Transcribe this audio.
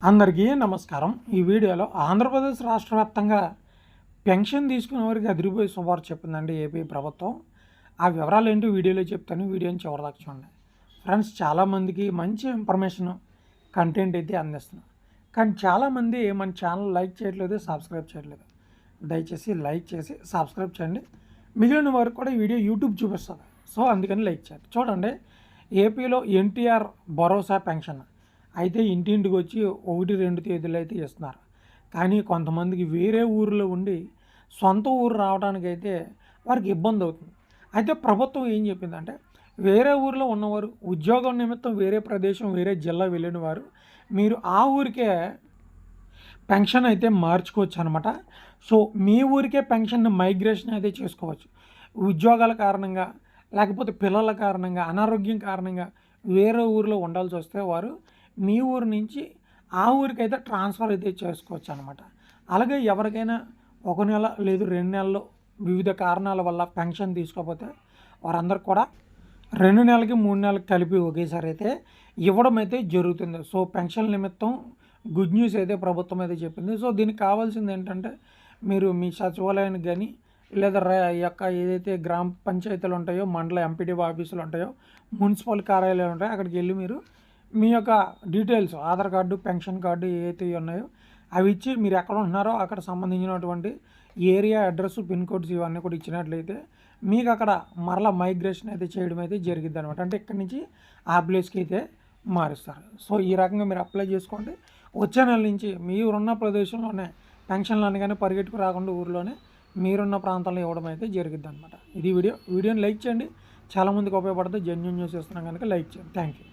అందరికీ నమస్కారం. ఈ వీడియోలో ఆంధ్రప్రదేశ్ రాష్ట్ర వ్యాప్తంగా పెన్షన్ తీసుకునే వారికి అదిరిపోయే శుభవార్త చెప్పిందండి ఏపీ ప్రభుత్వం. ఆ వివరాలు ఏంటో వీడియోలో చెప్తాను. వీడియోని చివరిదాకా చూడండి. ఫ్రెండ్స్, చాలామందికి మంచి ఇన్ఫర్మేషన్ కంటెంట్ అయితే అందిస్తున్నాం. కానీ చాలామంది మన ఛానల్ లైక్ చేయట్లేదు, సబ్స్క్రైబ్ చేయట్లేదు. దయచేసి లైక్ చేసి సబ్స్క్రైబ్ చేయండి. మిగిలిన వారికి కూడా ఈ వీడియో యూట్యూబ్ చూపిస్తుంది. సో అందుకని లైక్ చేయండి. చూడండి, ఏపీలో ఎన్టీఆర్ భరోసా పెన్షన్ అయితే ఇంటింటికి వచ్చి 1-2 తేదీలు అయితే ఇస్తున్నారు. కానీ కొంతమందికి వేరే ఊరిలో ఉండి సొంత ఊరు రావడానికైతే వారికి ఇబ్బంది అవుతుంది. అయితే ప్రభుత్వం ఏం చెప్పిందంటే, వేరే ఊరిలో ఉన్నవారు ఉద్యోగం నిమిత్తం వేరే ప్రదేశం, వేరే జిల్లా వెళ్ళిన వారు మీరు ఆ ఊరికే పెన్షన్ అయితే మార్చుకోవచ్చు అనమాట. సో మీ ఊరికే పెన్షన్ మైగ్రేషన్ అయితే చేసుకోవచ్చు. ఉద్యోగాల కారణంగా, లేకపోతే పిల్లల కారణంగా, అనారోగ్యం కారణంగా వేరే ఊరిలో ఉండాల్సి వస్తే వారు మీ ఊరు నుంచి ఆ ఊరికైతే ట్రాన్స్ఫర్ అయితే చేసుకోవచ్చు అనమాట. అలాగే ఎవరికైనా 1 నెల లేదు 2 నెలలు వివిధ కారణాల వల్ల పెన్షన్ తీసుకోకపోతే వారందరికి కూడా 2 నెలలకి 3 నెలలకి కలిపి ఒకేసారి అయితే ఇవ్వడం అయితే జరుగుతుంది. సో పెన్షన్ నిమిత్తం గుడ్ న్యూస్ అయితే ప్రభుత్వం అయితే చెప్పింది. సో దీనికి కావాల్సింది ఏంటంటే, మీరు మీ సచివాలయానికి కానీ లేదా యొక్క ఏదైతే గ్రామ పంచాయతీలు ఉంటాయో, మండల ఎంపీడీఓ ఆఫీసులు ఉంటాయో, మున్సిపల్ కార్యాలయాలు ఉంటాయో అక్కడికి వెళ్ళి మీరు మీ యొక్క details, Aadhaar card, pension card ఏవైతే ఉన్నాయో అవి ఇచ్చి మీరు ఎక్కడ ఉంటున్నారో అక్కడ సంబంధించినటువంటి ఏరియా అడ్రస్, పిన్ కోడ్స్ ఇవన్నీ కూడా ఇచ్చినట్లయితే మీకు అక్కడ మరలా మైగ్రేషన్ అయితే చేయడం అయితే జరిగిద్ది అనమాట. అంటే ఇక్కడి నుంచి ఆ ప్లేస్కి అయితే మారుస్తారు. సో ఈ రకంగా మీరు అప్లై చేసుకోండి. వచ్చే నెల నుంచి మీరున్న ప్రదేశంలోనే పెన్షన్లు అనగానే పరిగెట్టుకు రాకుండా ఊరిలోనే మీరున్న ప్రాంతంలో ఇవ్వడం అయితే జరిగిద్ది అనమాట. ఇది వీడియోని లైక్ చేయండి. చాలామందికి ఉపయోగపడుతుంది. జెన్యూన్ న్యూస్ ఇస్తున్నాం కనుక లైక్ చేయండి. Thank you.